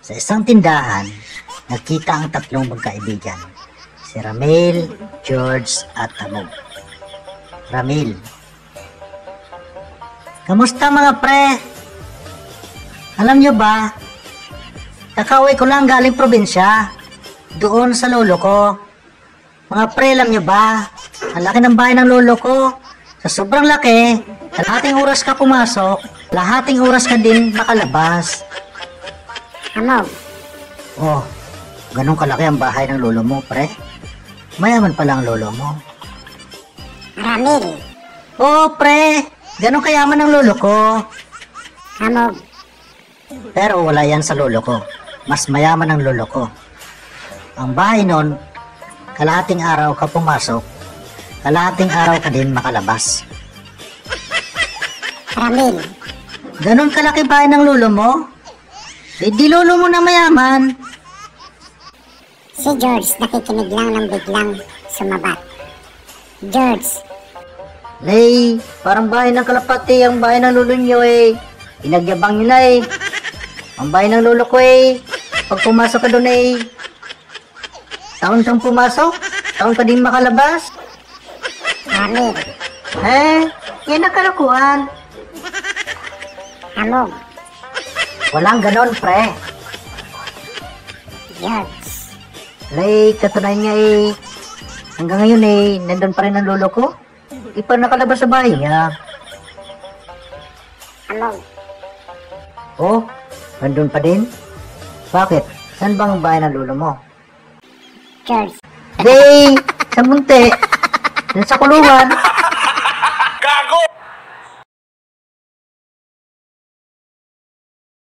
Sa isang tindahan, nagkita ang tatlong magkaibigan, si Ramil, George at Amog. Ramil: "Kamusta mga pre? Alam nyo ba, kakauwi ko lang galing probinsya, doon sa lolo ko. Mga pre, alam nyo ba, ang laki ng bahay ng lolo ko. Sa sobrang laki, kalahating oras ka pumasok, kalahating oras ka din makalabas." Amog: "Oh, ganun kalaki ang bahay ng lolo mo, pre? Mayaman pala ang lolo mo." Ramil: "Oo, pre, ganun kayaman ang lolo ko. Amog: Pero wala yan sa lolo ko. Mas mayaman ang lolo ko. Ang bahay nun, kalahating araw ka pumasok, kalahating araw ka din makalabas." Ramil: "Ganun kalaki bahay ng lolo mo? Di lolo mo na mayaman." Si George nakikinig lang ng biglang sumabat. George: "Lay, parang bahay ng kalapati ang bahay ng lolo nyo eh. Inagyabang nyo na eh. Ang bahay ng lolo ko eh, pag pumasok ka doon eh, taon kang pumasok, taon ka din makalabas." Ramil: Yan ang kalokohan. Amog: Walang ganon, pre. George: Lay, katunayan niya eh, hanggang ngayon eh, nandun pa rin ang lolo ko. Di pa nakalabas sa bahay niya. Amog: Oh, nandun pa din? Bakit? Saan bang bahay ng lolo mo? George: Lay, sa munti. Dun sa kulungan.